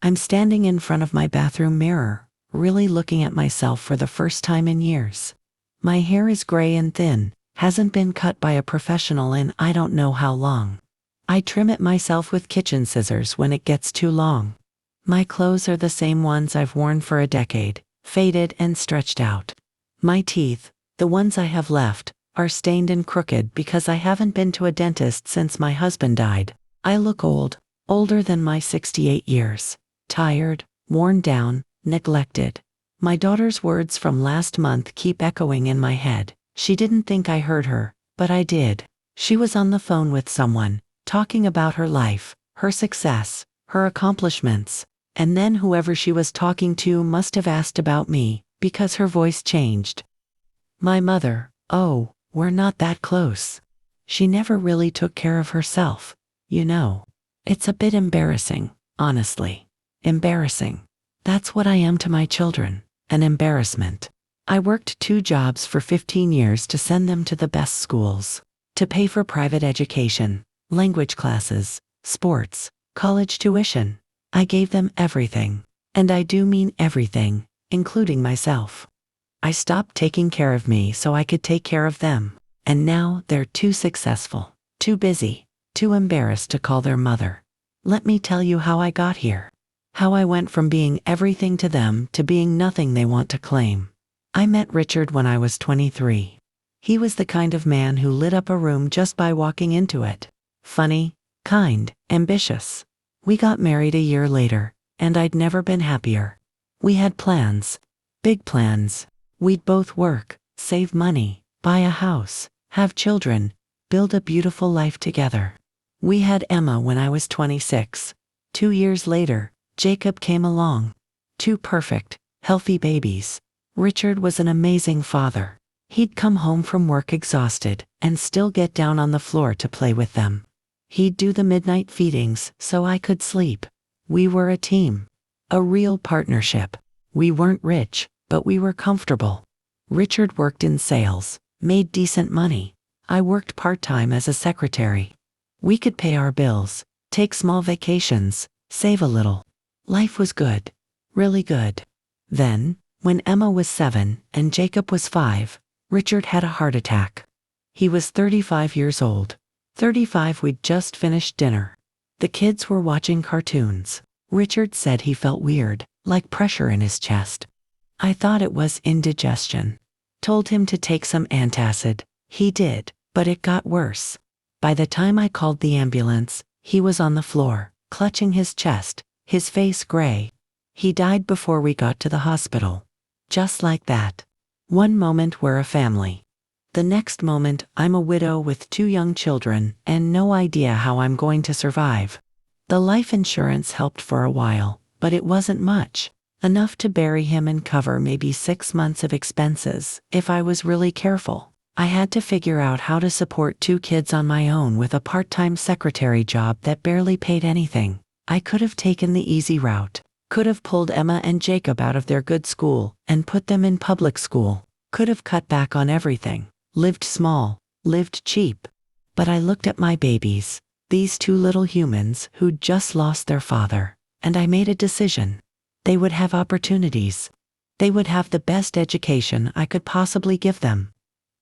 I'm standing in front of my bathroom mirror, really looking at myself for the first time in years. My hair is gray and thin, hasn't been cut by a professional in I don't know how long. I trim it myself with kitchen scissors when it gets too long. My clothes are the same ones I've worn for a decade, faded and stretched out. My teeth, the ones I have left, are stained and crooked because I haven't been to a dentist since my husband died. I look old, older than my 68 years. Tired, worn down, neglected. My daughter's words from last month keep echoing in my head. She didn't think I heard her, but I did. She was on the phone with someone, talking about her life, her success, her accomplishments. And then whoever she was talking to must have asked about me, because her voice changed. My mother, oh, we're not that close. She never really took care of herself, you know. It's a bit embarrassing, honestly. Embarrassing. That's what I am to my children, an embarrassment. I worked 2 jobs for 15 years to send them to the best schools, to pay for private education, language classes, sports, college tuition. I gave them everything, and I do mean everything, including myself. I stopped taking care of me so I could take care of them, and now they're too successful, too busy, too embarrassed to call their mother. Let me tell you how I got here. How I went from being everything to them to being nothing they want to claim. I met Richard when I was 23. He was the kind of man who lit up a room just by walking into it. Funny, kind, ambitious. We got married a year later, and I'd never been happier. We had plans. Big plans. We'd both work, save money, buy a house, have children, build a beautiful life together. We had Emma when I was 26. 2 years later, Jacob came along. 2 perfect, healthy babies. Richard was an amazing father. He'd come home from work exhausted and still get down on the floor to play with them. He'd do the midnight feedings so I could sleep. We were a team. A real partnership. We weren't rich, but we were comfortable. Richard worked in sales, made decent money. I worked part-time as a secretary. We could pay our bills, take small vacations, save a little. Life was good. Really good. Then, when Emma was 7 and Jacob was 5, Richard had a heart attack. He was 35 years old. 35. We'd just finished dinner. The kids were watching cartoons. Richard said he felt weird, like pressure in his chest. I thought it was indigestion. Told him to take some antacid. He did, but it got worse. By the time I called the ambulance, he was on the floor, clutching his chest, his face gray. He died before we got to the hospital. Just like that. One moment we're a family. The next moment, I'm a widow with 2 young children and no idea how I'm going to survive. The life insurance helped for a while, but it wasn't much. Enough to bury him and cover maybe 6 months of expenses, if I was really careful. I had to figure out how to support 2 kids on my own with a part-time secretary job that barely paid anything. I could have taken the easy route. Could have pulled Emma and Jacob out of their good school and put them in public school. Could have cut back on everything. Lived small, lived cheap. But I looked at my babies, these 2 little humans who'd just lost their father, and I made a decision. They would have opportunities. They would have the best education I could possibly give them.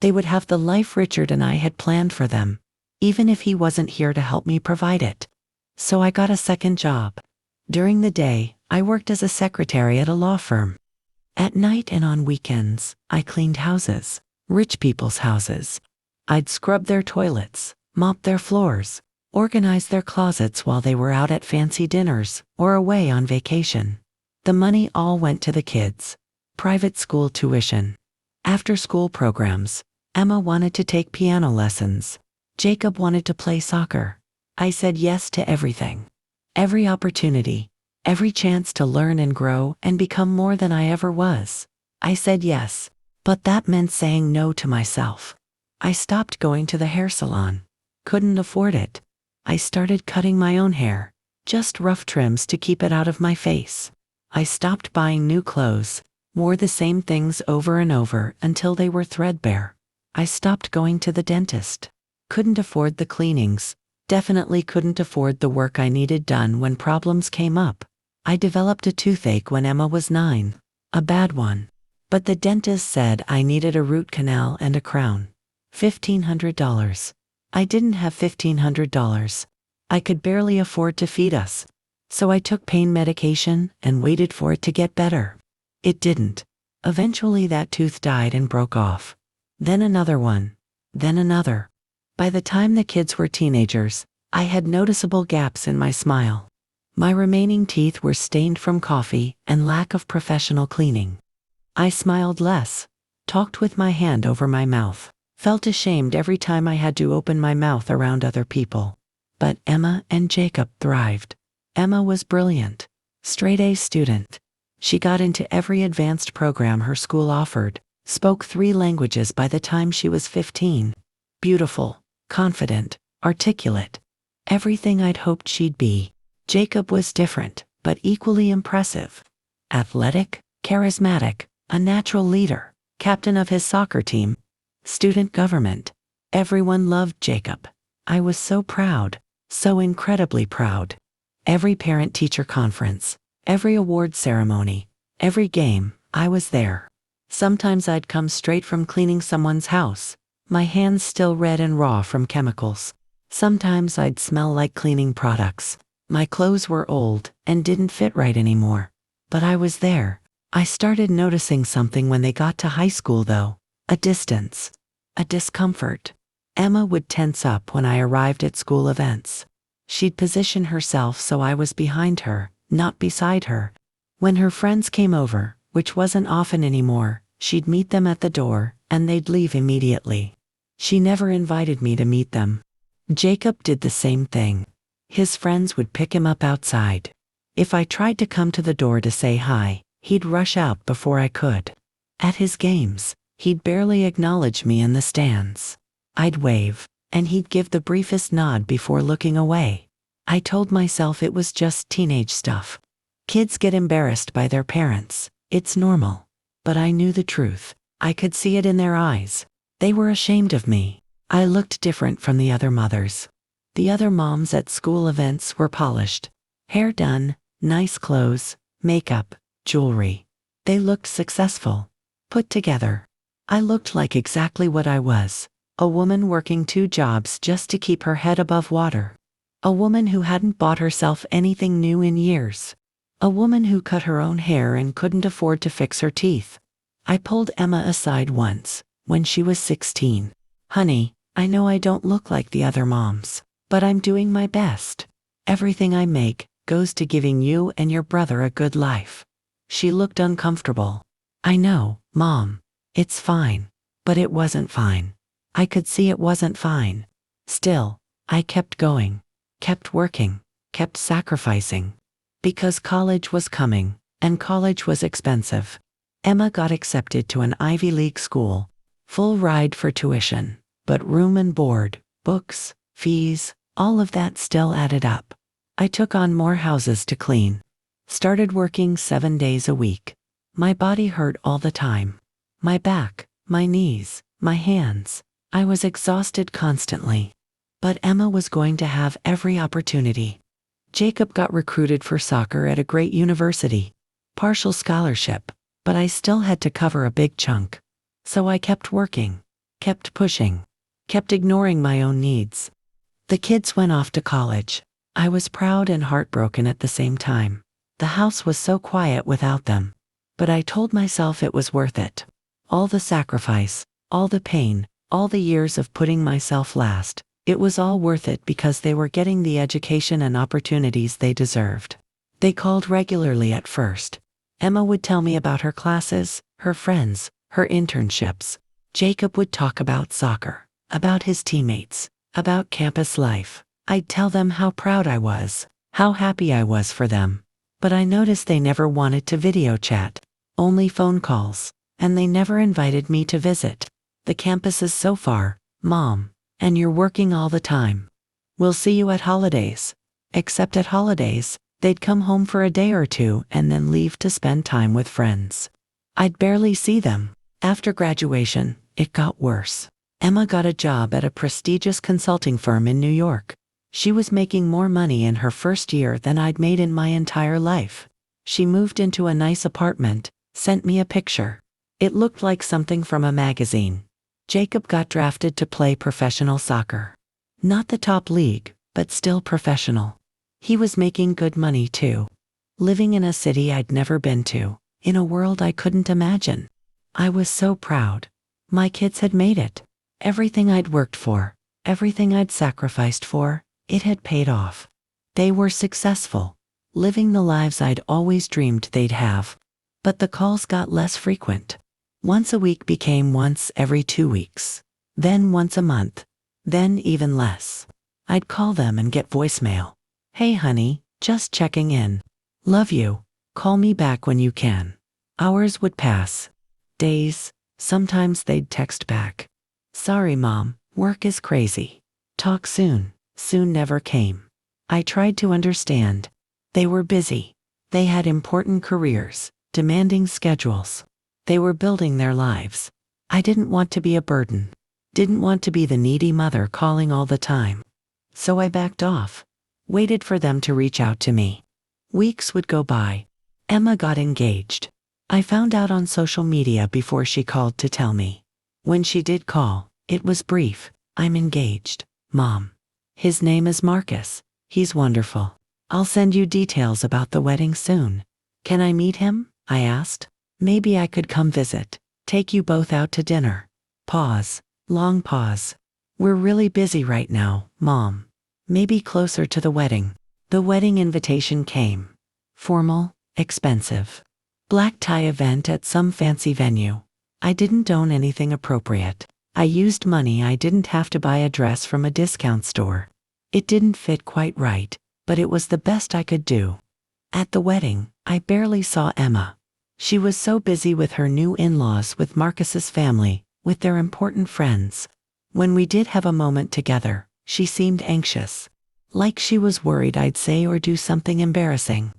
They would have the life Richard and I had planned for them, even if he wasn't here to help me provide it. So I got a second job. During the day, I worked as a secretary at a law firm. At night and on weekends, I cleaned houses. Rich people's houses. I'd scrub their toilets, mop their floors, organize their closets while they were out at fancy dinners or away on vacation. The money all went to the kids. Private school tuition. After-school programs. Emma wanted to take piano lessons. Jacob wanted to play soccer. I said yes to everything. Every opportunity. Every chance to learn and grow and become more than I ever was. I said yes. But that meant saying no to myself. I stopped going to the hair salon. Couldn't afford it. I started cutting my own hair, just rough trims to keep it out of my face. I stopped buying new clothes, wore the same things over and over until they were threadbare. I stopped going to the dentist. Couldn't afford the cleanings. Definitely couldn't afford the work I needed done when problems came up. I developed a toothache when Emma was 9. A bad one. But the dentist said I needed a root canal and a crown. $1,500. I didn't have $1,500. I could barely afford to feed us. So I took pain medication and waited for it to get better. It didn't. Eventually that tooth died and broke off. Then another one. Then another. By the time the kids were teenagers, I had noticeable gaps in my smile. My remaining teeth were stained from coffee and lack of professional cleaning. I smiled less, talked with my hand over my mouth, felt ashamed every time I had to open my mouth around other people. But Emma and Jacob thrived. Emma was brilliant, straight-A student. She got into every advanced program her school offered, spoke 3 languages by the time she was 15. Beautiful, confident, articulate. Everything I'd hoped she'd be. Jacob was different, but equally impressive. Athletic, charismatic, a natural leader, captain of his soccer team, student government. Everyone loved Jacob. I was so proud, so incredibly proud. Every parent-teacher conference, every award ceremony, every game, I was there. Sometimes I'd come straight from cleaning someone's house, my hands still red and raw from chemicals. Sometimes I'd smell like cleaning products. My clothes were old and didn't fit right anymore. But I was there. I started noticing something when they got to high school though. A distance. A discomfort. Emma would tense up when I arrived at school events. She'd position herself so I was behind her, not beside her. When her friends came over, which wasn't often anymore, she'd meet them at the door, and they'd leave immediately. She never invited me to meet them. Jacob did the same thing. His friends would pick him up outside. If I tried to come to the door to say hi, he'd rush out before I could. At his games, he'd barely acknowledge me in the stands. I'd wave, and he'd give the briefest nod before looking away. I told myself it was just teenage stuff. Kids get embarrassed by their parents. It's normal. But I knew the truth. I could see it in their eyes. They were ashamed of me. I looked different from the other mothers. The other moms at school events were polished. Hair done, nice clothes, makeup, jewelry. They looked successful, put together. I looked like exactly what I was. A woman working 2 jobs just to keep her head above water. A woman who hadn't bought herself anything new in years. A woman who cut her own hair and couldn't afford to fix her teeth. I pulled Emma aside once, when she was 16. Honey, I know I don't look like the other moms, but I'm doing my best. Everything I make goes to giving you and your brother a good life. She looked uncomfortable. I know, Mom. It's fine. But it wasn't fine. I could see it wasn't fine. Still, I kept going, kept working, kept sacrificing. Because college was coming, and college was expensive. Emma got accepted to an Ivy League school, full ride for tuition, but room and board, books, fees, all of that still added up. I took on more houses to clean. Started working 7 days a week. My body hurt all the time. My back, my knees, my hands. I was exhausted constantly. But Emma was going to have every opportunity. Jacob got recruited for soccer at a great university. Partial scholarship, but I still had to cover a big chunk. So I kept working, kept pushing, kept ignoring my own needs. The kids went off to college. I was proud and heartbroken at the same time. The house was so quiet without them. But I told myself it was worth it. All the sacrifice, all the pain, all the years of putting myself last, it was all worth it because they were getting the education and opportunities they deserved. They called regularly at first. Emma would tell me about her classes, her friends, her internships. Jacob would talk about soccer, about his teammates, about campus life. I'd tell them how proud I was, how happy I was for them. But I noticed they never wanted to video chat, only phone calls, and they never invited me to visit. The campus is so far, Mom, and you're working all the time. We'll see you at holidays. Except at holidays, they'd come home for a day or 2 and then leave to spend time with friends. I'd barely see them. After graduation, it got worse. Emma got a job at a prestigious consulting firm in New York. She was making more money in her first year than I'd made in my entire life. She moved into a nice apartment, sent me a picture. It looked like something from a magazine. Jacob got drafted to play professional soccer. Not the top league, but still professional. He was making good money too. Living in a city I'd never been to, in a world I couldn't imagine. I was so proud. My kids had made it. Everything I'd worked for, everything I'd sacrificed for, it had paid off. They were successful, living the lives I'd always dreamed they'd have. But the calls got less frequent. Once a week became once every 2 weeks. Then once a month. Then even less. I'd call them and get voicemail. "Hey honey, just checking in. Love you. Call me back when you can." Hours would pass. Days. Sometimes they'd text back. "Sorry mom, work is crazy. Talk soon." Soon never came. I tried to understand. They were busy. They had important careers, demanding schedules. They were building their lives. I didn't want to be a burden. Didn't want to be the needy mother calling all the time. So I backed off. Waited for them to reach out to me. Weeks would go by. Emma got engaged. I found out on social media before she called to tell me. When she did call, it was brief. "I'm engaged, Mom. His name is Marcus. He's wonderful. I'll send you details about the wedding soon. Can I meet him?" I asked. "Maybe I could come visit. Take you both out to dinner." Pause. Long pause. "We're really busy right now, Mom. Maybe closer to the wedding." The wedding invitation came. Formal, expensive. Black tie event at some fancy venue. I didn't own anything appropriate. I used money I didn't have to buy a dress from a discount store. It didn't fit quite right, but it was the best I could do. At the wedding, I barely saw Emma. She was so busy with her new in-laws, with Marcus's family, with their important friends. When we did have a moment together, she seemed anxious. Like she was worried I'd say or do something embarrassing.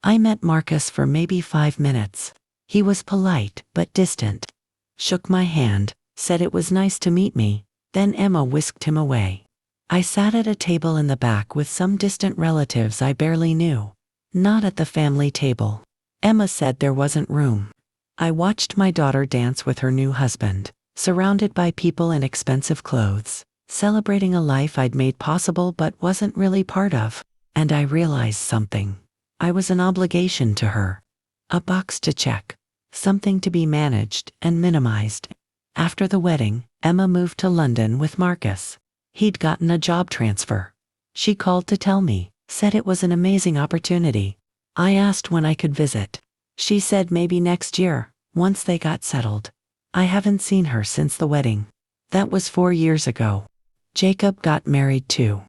I met Marcus for maybe 5 minutes. He was polite but distant. Shook my hand, said it was nice to meet me, then Emma whisked him away. I sat at a table in the back with some distant relatives I barely knew. Not at the family table. Emma said there wasn't room. I watched my daughter dance with her new husband, surrounded by people in expensive clothes, celebrating a life I'd made possible but wasn't really part of, and I realized something. I was an obligation to her. A box to check. Something to be managed and minimized. After the wedding, Emma moved to London with Marcus. He'd gotten a job transfer. She called to tell me, said it was an amazing opportunity. I asked when I could visit. She said maybe next year, once they got settled. I haven't seen her since the wedding. That was 4 years ago. Jacob got married too.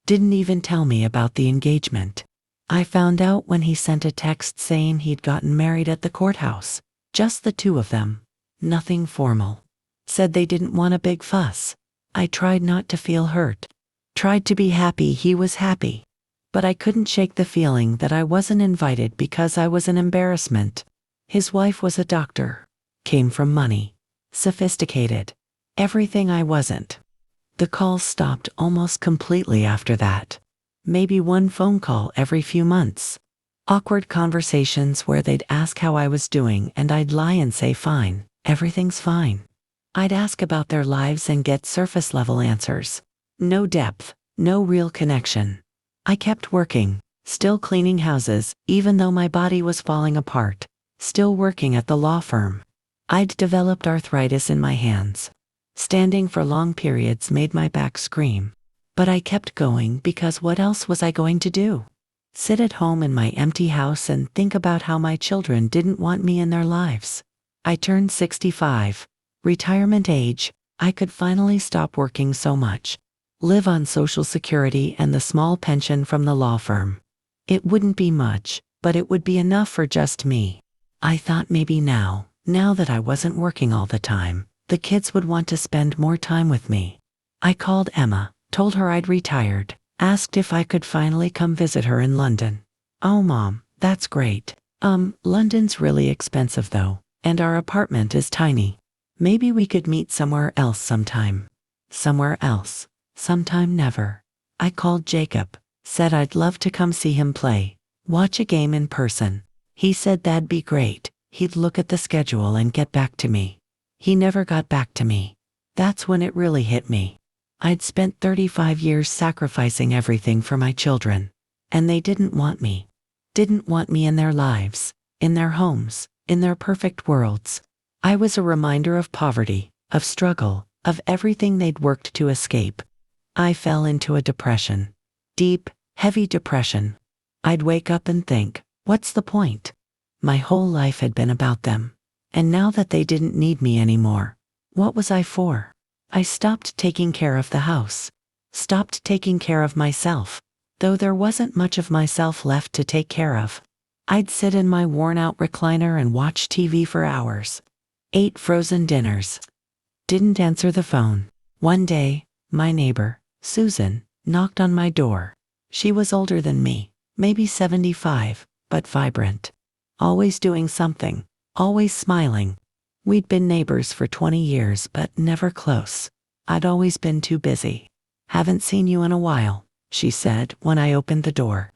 Didn't even tell me about the engagement. I found out when he sent a text saying he'd gotten married at the courthouse. Just the two of them. Nothing formal. Said they didn't want a big fuss. I tried not to feel hurt. Tried to be happy he was happy. But I couldn't shake the feeling that I wasn't invited because I was an embarrassment. His wife was a doctor. Came from money. Sophisticated. Everything I wasn't. The calls stopped almost completely after that. Maybe one phone call every few months. Awkward conversations where they'd ask how I was doing and I'd lie and say fine, everything's fine. I'd ask about their lives and get surface-level answers. No depth, no real connection. I kept working, still cleaning houses, even though my body was falling apart, still working at the law firm. I'd developed arthritis in my hands. Standing for long periods made my back scream. But I kept going because what else was I going to do? Sit at home in my empty house and think about how my children didn't want me in their lives. I turned 65. Retirement age. I could finally stop working so much. Live on Social Security and the small pension from the law firm. It wouldn't be much, but it would be enough for just me. I thought maybe now that I wasn't working all the time, the kids would want to spend more time with me. I called Emma, told her I'd retired, asked if I could finally come visit her in London. "Oh Mom, that's great. London's really expensive though, and our apartment is tiny. Maybe we could meet somewhere else sometime." Somewhere else. Sometime never. I called Jacob, said I'd love to come see him play, watch a game in person. He said that'd be great. He'd look at the schedule and get back to me. He never got back to me. That's when it really hit me. I'd spent 35 years sacrificing everything for my children. And they didn't want me. Didn't want me in their lives, in their homes, in their perfect worlds. I was a reminder of poverty, of struggle, of everything they'd worked to escape. I fell into a depression. Deep, heavy depression. I'd wake up and think, what's the point? My whole life had been about them. And now that they didn't need me anymore, what was I for? I stopped taking care of the house. Stopped taking care of myself. Though there wasn't much of myself left to take care of. I'd sit in my worn-out recliner and watch TV for hours. Ate frozen dinners. Didn't answer the phone. One day, my neighbor, Susan, knocked on my door. She was older than me, maybe 75, but vibrant. Always doing something, always smiling. We'd been neighbors for 20 years, but never close. I'd always been too busy. Haven't seen you in a while, she said when I opened the door.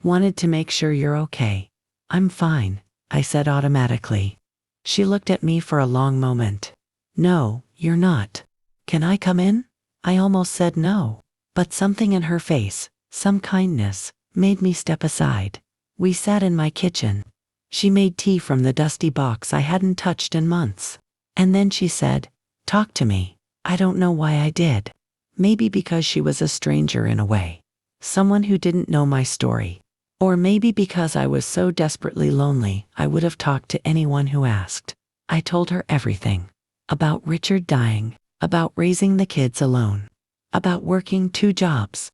Wanted to make sure you're okay. I'm fine, I said automatically. She looked at me for a long moment. No, you're not. Can I come in? I almost said no, but something in her face, some kindness, made me step aside. We sat in my kitchen. She made tea from the dusty box I hadn't touched in months. And then she said, talk to me. I don't know why I did. Maybe because she was a stranger in a way. Someone who didn't know my story. Or maybe because I was so desperately lonely, I would have talked to anyone who asked. I told her everything. About Richard dying. About raising the kids alone. About working 2 jobs.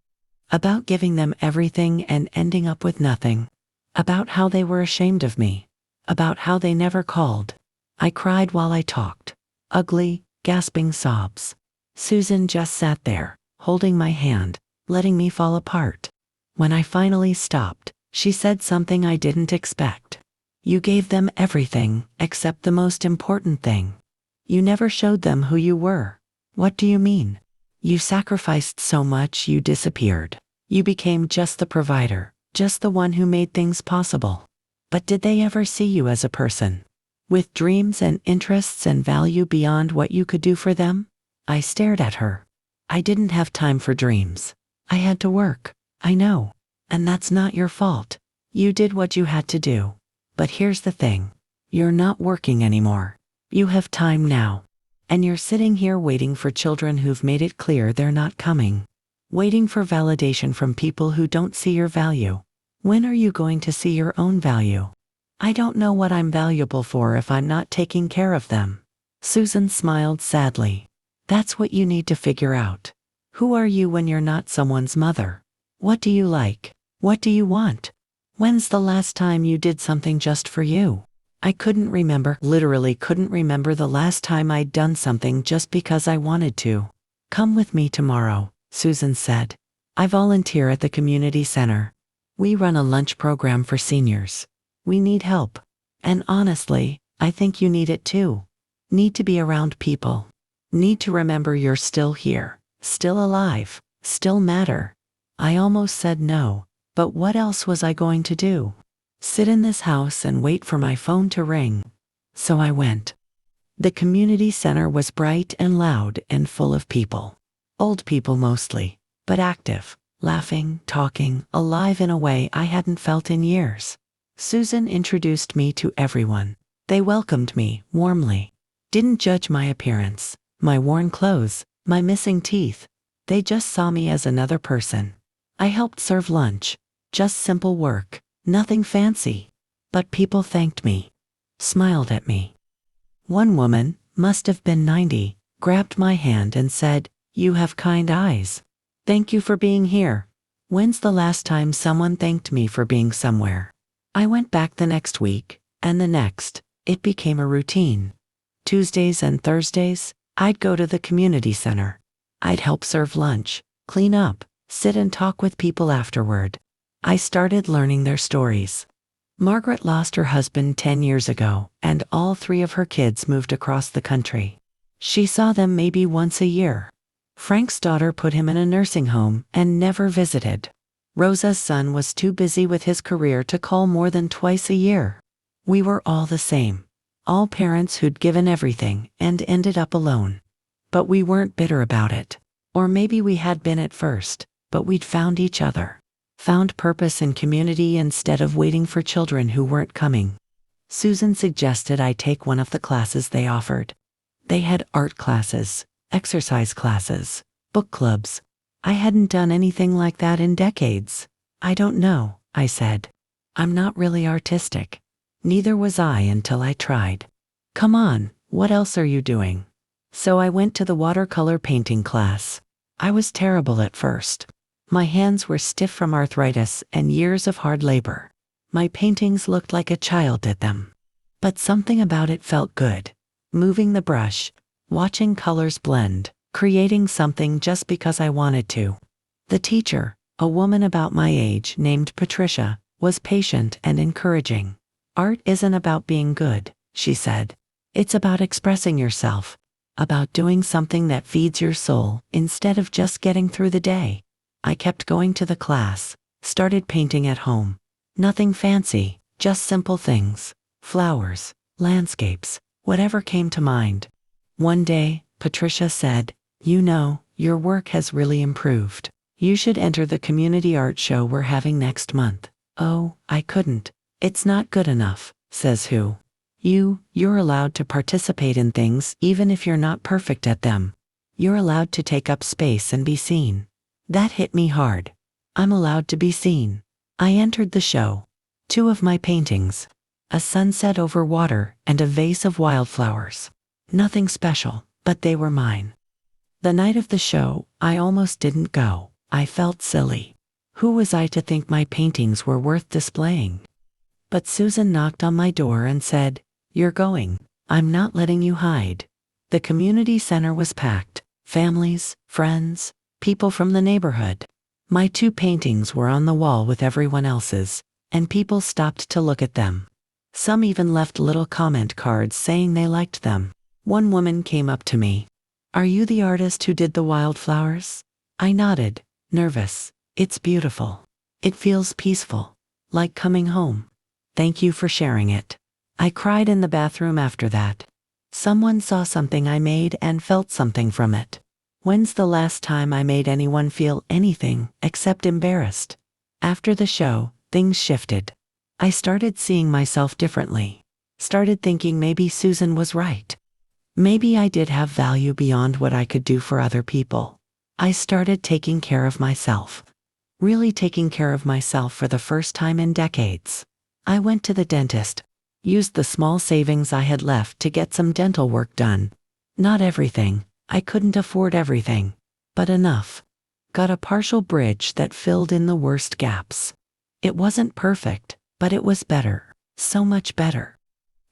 About giving them everything and ending up with nothing. About how they were ashamed of me. About how they never called. I cried while I talked. Ugly, gasping sobs. Susan just sat there, holding my hand, letting me fall apart. When I finally stopped, she said something I didn't expect. You gave them everything, except the most important thing. You never showed them who you were. What do you mean? You sacrificed so much you disappeared. You became just the provider, just the one who made things possible. But did they ever see you as a person? With dreams and interests and value beyond what you could do for them? I stared at her. I didn't have time for dreams. I had to work. I know. And that's not your fault. You did what you had to do. But here's the thing. You're not working anymore. You have time now. And you're sitting here waiting for children who've made it clear they're not coming. Waiting for validation from people who don't see your value. When are you going to see your own value? I don't know what I'm valuable for if I'm not taking care of them. Susan smiled sadly. That's what you need to figure out. Who are you when you're not someone's mother? What do you like? What do you want? When's the last time you did something just for you? I couldn't remember, literally couldn't remember the last time I'd done something just because I wanted to. Come with me tomorrow, Susan said. I volunteer at the community center. We run a lunch program for seniors. We need help. And honestly, I think you need it too. Need to be around people. Need to remember you're still here, still alive, still matter. I almost said no, but what else was I going to do? Sit in this house and wait for my phone to ring. So I went. The community center was bright and loud and full of people. Old people mostly, but active, laughing, talking, alive in a way I hadn't felt in years. Susan introduced me to everyone. They welcomed me warmly. Didn't judge my appearance, my worn clothes, my missing teeth. They just saw me as another person. I helped serve lunch. Just simple work, nothing fancy. But people thanked me, smiled at me. One woman, must have been 90, grabbed my hand and said, "You have kind eyes. Thank you for being here." When's the last time someone thanked me for being somewhere? I went back the next week, and the next. It became a routine. Tuesdays and Thursdays, I'd go to the community center. I'd help serve lunch, clean up, sit and talk with people afterward. I started learning their stories. Margaret lost her husband 10 years ago, and all 3 of her kids moved across the country. She saw them maybe once a year. Frank's daughter put him in a nursing home and never visited. Rosa's son was too busy with his career to call more than twice a year. We were all the same. All parents who'd given everything and ended up alone. But we weren't bitter about it. Or maybe we had been at first, but we'd found each other. Found purpose in community instead of waiting for children who weren't coming. Susan suggested I take one of the classes they offered. They had art classes, exercise classes, book clubs. I hadn't done anything like that in decades. I don't know, I said. I'm not really artistic. Neither was I until I tried. Come on, what else are you doing? So I went to the watercolor painting class. I was terrible at first. My hands were stiff from arthritis and years of hard labor. My paintings looked like a child did them. But something about it felt good. Moving the brush, watching colors blend, creating something just because I wanted to. The teacher, a woman about my age named Patricia, was patient and encouraging. Art isn't about being good, she said. It's about expressing yourself, about doing something that feeds your soul instead of just getting through the day. I kept going to the class, started painting at home. Nothing fancy, just simple things. Flowers, landscapes, whatever came to mind. One day, Patricia said, "You know, your work has really improved. You should enter the community art show we're having next month." Oh, I couldn't. It's not good enough, says who? You're allowed to participate in things even if you're not perfect at them. You're allowed to take up space and be seen. That hit me hard. I'm allowed to be seen. I entered the show. 2 of my paintings. A sunset over water and a vase of wildflowers. Nothing special, but they were mine. The night of the show, I almost didn't go. I felt silly. Who was I to think my paintings were worth displaying? But Susan knocked on my door and said, "You're going. I'm not letting you hide." The community center was packed. Families, friends, people from the neighborhood. My 2 paintings were on the wall with everyone else's, and people stopped to look at them. Some even left little comment cards saying they liked them. One woman came up to me. "Are you the artist who did the wildflowers?" I nodded, nervous. "It's beautiful. It feels peaceful, like coming home. Thank you for sharing it." I cried in the bathroom after that. Someone saw something I made and felt something from it. When's the last time I made anyone feel anything except embarrassed? After the show, things shifted. I started seeing myself differently. Started thinking maybe Susan was right. Maybe I did have value beyond what I could do for other people. I started taking care of myself. Really taking care of myself for the first time in decades. I went to the dentist. Used the small savings I had left to get some dental work done. Not everything. I couldn't afford everything. But enough. Got a partial bridge that filled in the worst gaps. It wasn't perfect, but it was better. So much better.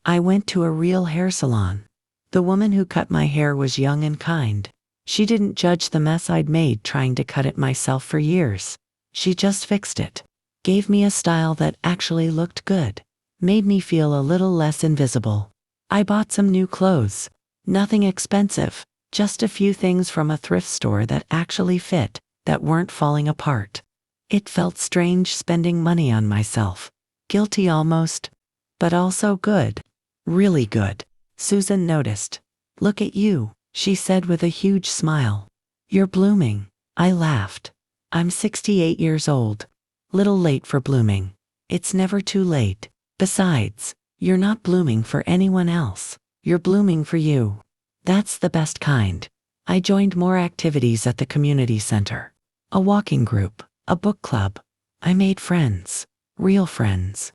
I went to a real hair salon. The woman who cut my hair was young and kind. She didn't judge the mess I'd made trying to cut it myself for years. She just fixed it. Gave me a style that actually looked good. Made me feel a little less invisible. I bought some new clothes. Nothing expensive, just a few things from a thrift store that actually fit, that weren't falling apart. It felt strange spending money on myself. Guilty almost, but also good. Really good. Susan noticed. "Look at you," she said with a huge smile. "You're blooming." I laughed. I'm 68 years old. Little late for blooming. It's never too late. Besides, you're not blooming for anyone else. You're blooming for you. That's the best kind. I joined more activities at the community center. A walking group, a book club. I made friends. Real friends.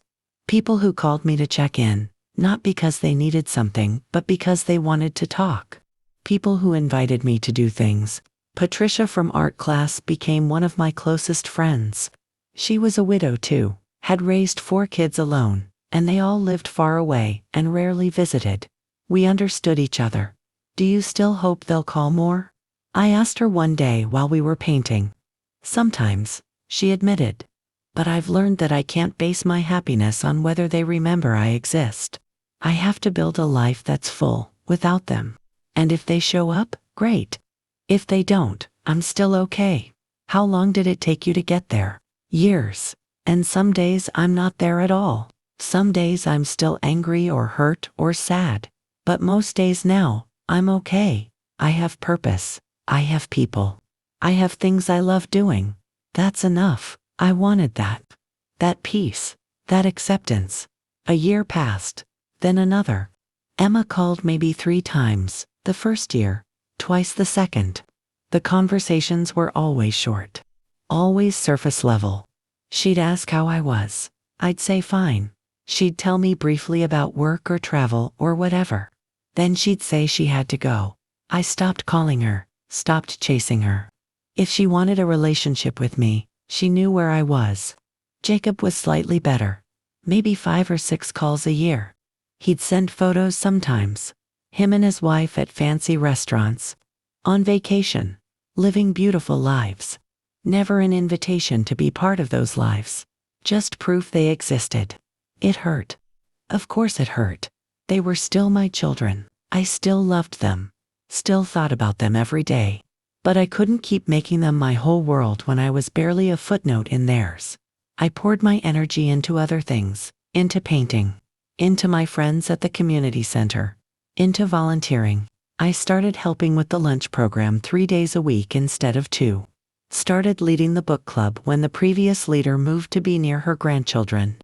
People who called me to check in, not because they needed something, but because they wanted to talk. People who invited me to do things. Patricia from art class became one of my closest friends. She was a widow too, had raised 4 kids alone, and they all lived far away and rarely visited. We understood each other. "Do you still hope they'll call more?" I asked her one day while we were painting. "Sometimes," she admitted. "But I've learned that I can't base my happiness on whether they remember I exist. I have to build a life that's full, without them. And if they show up, great. If they don't, I'm still okay. How long did it take you to get there?" Years. And some days I'm not there at all. Some days I'm still angry or hurt or sad. But most days now, I'm okay. I have purpose. I have people. I have things I love doing. That's enough. I wanted that. That peace. That acceptance. A year passed. Then another. Emma called maybe 3 times, the first year, twice the second. The conversations were always short. Always surface level. She'd ask how I was. I'd say fine. She'd tell me briefly about work or travel or whatever. Then she'd say she had to go. I stopped calling her, stopped chasing her. If she wanted a relationship with me, she knew where I was. Jacob was slightly better. Maybe 5 or 6 calls a year. He'd send photos sometimes. Him and his wife at fancy restaurants. On vacation. Living beautiful lives. Never an invitation to be part of those lives. Just proof they existed. It hurt. Of course it hurt. They were still my children. I still loved them. Still thought about them every day. But I couldn't keep making them my whole world when I was barely a footnote in theirs. I poured my energy into other things, into painting, into my friends at the community center, into volunteering. I started helping with the lunch program 3 days a week instead of 2. Started leading the book club when the previous leader moved to be near her grandchildren.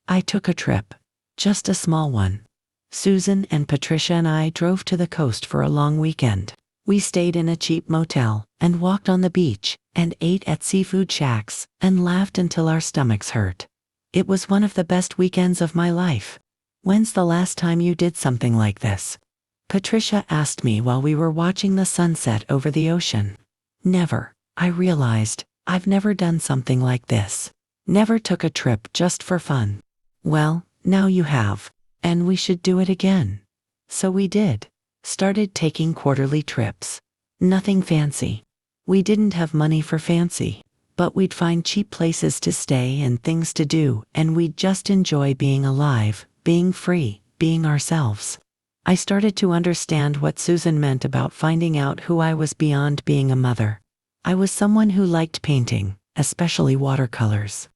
I took a trip. Just a small one. Susan and Patricia and I drove to the coast for a long weekend. We stayed in a cheap motel, and walked on the beach, and ate at seafood shacks, and laughed until our stomachs hurt. It was one of the best weekends of my life. When's the last time you did something like this? Patricia asked me while we were watching the sunset over the ocean. Never, I realized, I've never done something like this. Never took a trip just for fun. Well, now you have. And we should do it again. So we did. Started taking quarterly trips. Nothing fancy. We didn't have money for fancy, but we'd find cheap places to stay and things to do, and we'd just enjoy being alive, being free, being ourselves. I started to understand what Susan meant about finding out who I was beyond being a mother. I was someone who liked painting, especially watercolors.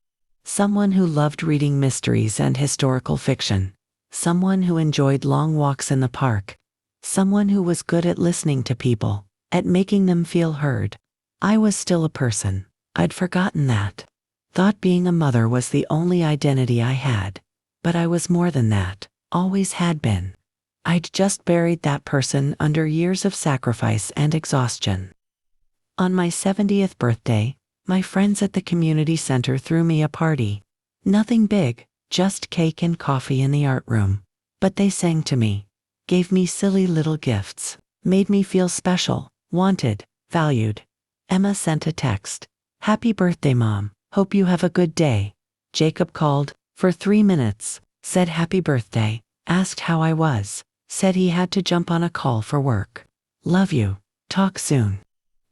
Someone who loved reading mysteries and historical fiction. Someone who enjoyed long walks in the park. Someone who was good at listening to people, at making them feel heard. I was still a person. I'd forgotten that. Thought being a mother was the only identity I had. But I was more than that, always had been. I'd just buried that person under years of sacrifice and exhaustion. On my 70th birthday, my friends at the community center threw me a party. Nothing big. Just cake and coffee in the art room. But they sang to me, gave me silly little gifts, made me feel special, wanted, valued. Emma sent a text. Happy birthday, Mom. Hope you have a good day. Jacob called, for 3 minutes, said happy birthday, asked how I was, said he had to jump on a call for work. Love you. Talk soon.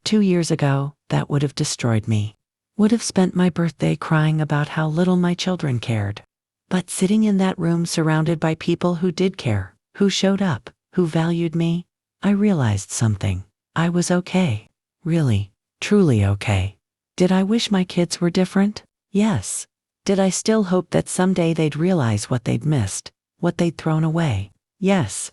2 years ago, that would have destroyed me. Would have spent my birthday crying about how little my children cared. But sitting in that room surrounded by people who did care, who showed up, who valued me, I realized something. I was okay. Really, truly okay. Did I wish my kids were different? Yes. Did I still hope that someday they'd realize what they'd missed, what they'd thrown away? Yes.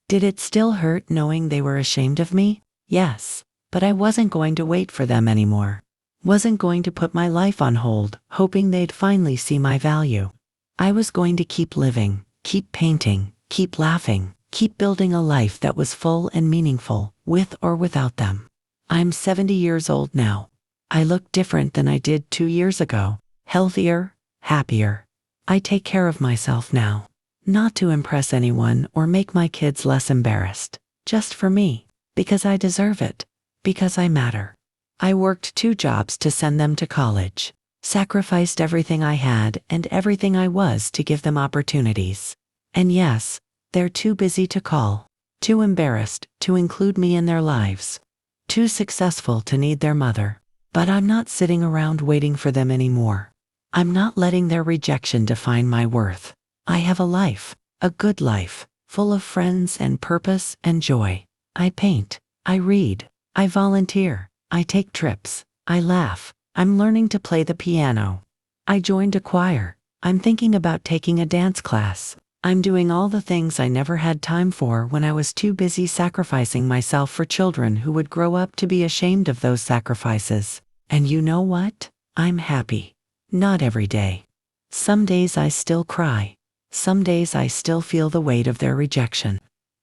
Did it still hurt knowing they were ashamed of me? Yes. But I wasn't going to wait for them anymore. Wasn't going to put my life on hold, hoping they'd finally see my value. I was going to keep living, keep painting, keep laughing, keep building a life that was full and meaningful, with or without them. I'm 70 years old now. I look different than I did 2 years ago, healthier, happier. I take care of myself now. Not to impress anyone or make my kids less embarrassed, just for me, because I deserve it, because I matter. I worked 2 jobs to send them to college. Sacrificed everything I had and everything I was to give them opportunities. And yes, they're too busy to call, too embarrassed to include me in their lives, too successful to need their mother. But I'm not sitting around waiting for them anymore. I'm not letting their rejection define my worth. I have a life, a good life, full of friends and purpose and joy. I paint, I read, I volunteer, I take trips, I laugh. I'm learning to play the piano. I joined a choir. I'm thinking about taking a dance class. I'm doing all the things I never had time for when I was too busy sacrificing myself for children who would grow up to be ashamed of those sacrifices. And you know what? I'm happy. Not every day. Some days I still cry. Some days I still feel the weight of their rejection.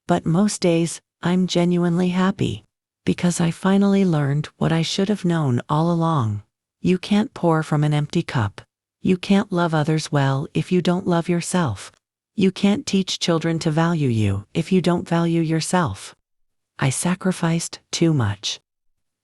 But most days, I'm genuinely happy. Because I finally learned what I should have known all along. You can't pour from an empty cup. You can't love others well if you don't love yourself. You can't teach children to value you if you don't value yourself. I sacrificed too much.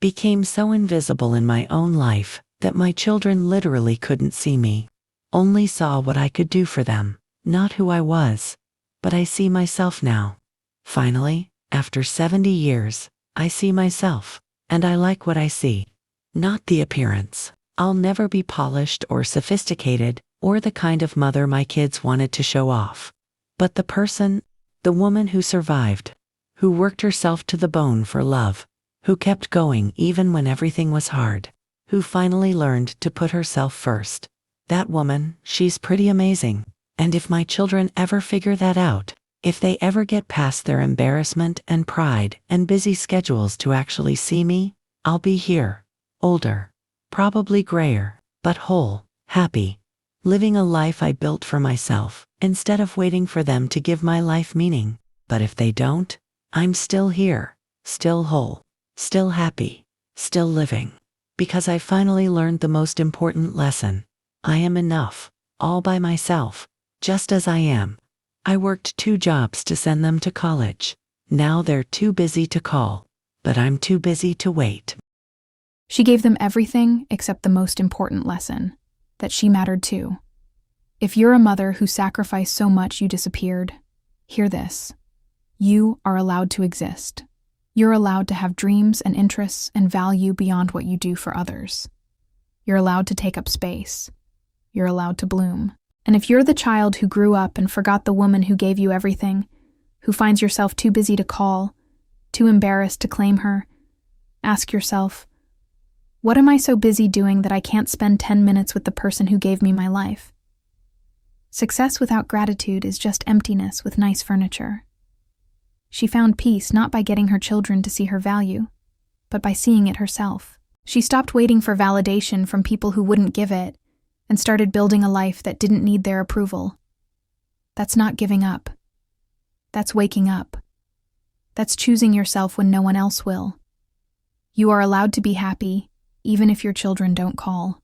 Became so invisible in my own life that my children literally couldn't see me. Only saw what I could do for them, not who I was. But I see myself now. Finally, after 70 years, I see myself, and I like what I see. Not the appearance. I'll never be polished or sophisticated, or the kind of mother my kids wanted to show off. But the person, the woman who survived, who worked herself to the bone for love, who kept going even when everything was hard, who finally learned to put herself first. That woman, she's pretty amazing. And if my children ever figure that out, if they ever get past their embarrassment and pride and busy schedules to actually see me, I'll be here, older, probably grayer, but whole, happy, living a life I built for myself, instead of waiting for them to give my life meaning. But if they don't, I'm still here, still whole, still happy, still living. Because I finally learned the most important lesson. I am enough, all by myself, just as I am. I worked 2 jobs to send them to college. Now they're too busy to call, but I'm too busy to wait. She gave them everything except the most important lesson, that she mattered too. If you're a mother who sacrificed so much you disappeared, hear this. You are allowed to exist. You're allowed to have dreams and interests and value beyond what you do for others. You're allowed to take up space. You're allowed to bloom. And if you're the child who grew up and forgot the woman who gave you everything, who finds yourself too busy to call, too embarrassed to claim her, ask yourself, what am I so busy doing that I can't spend 10 minutes with the person who gave me my life? Success without gratitude is just emptiness with nice furniture. She found peace not by getting her children to see her value, but by seeing it herself. She stopped waiting for validation from people who wouldn't give it, and started building a life that didn't need their approval. That's not giving up. That's waking up. That's choosing yourself when no one else will. You are allowed to be happy, even if your children don't call.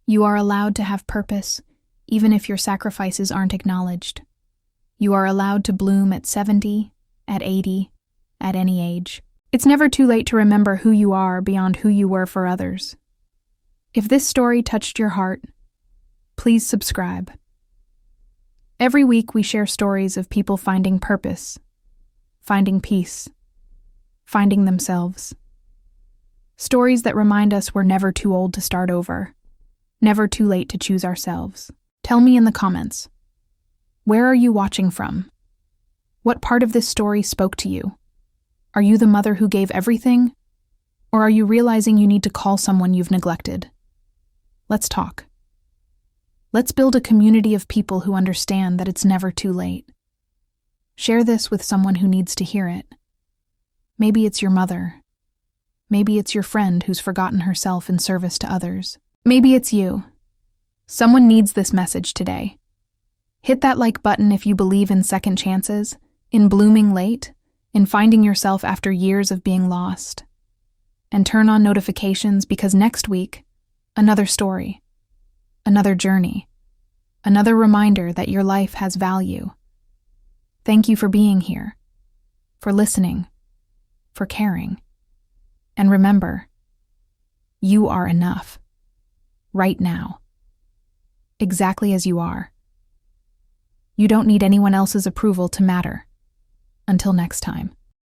You are allowed to have purpose, even if your sacrifices aren't acknowledged. You are allowed to bloom at 70, at 80, at any age. It's never too late to remember who you are beyond who you were for others. If this story touched your heart, please subscribe. Every week we share stories of people finding purpose, finding peace, finding themselves. Stories that remind us we're never too old to start over, never too late to choose ourselves. Tell me in the comments, where are you watching from? What part of this story spoke to you? Are you the mother who gave everything? Or are you realizing you need to call someone you've neglected? Let's talk. Let's build a community of people who understand that it's never too late. Share this with someone who needs to hear it. Maybe it's your mother. Maybe it's your friend who's forgotten herself in service to others. Maybe it's you. Someone needs this message today. Hit that like button if you believe in second chances, in blooming late, in finding yourself after years of being lost. And turn on notifications because next week, another story, another journey, another reminder that your life has value. Thank you for being here, for listening, for caring. And remember, you are enough, right now, exactly as you are. You don't need anyone else's approval to matter. Until next time.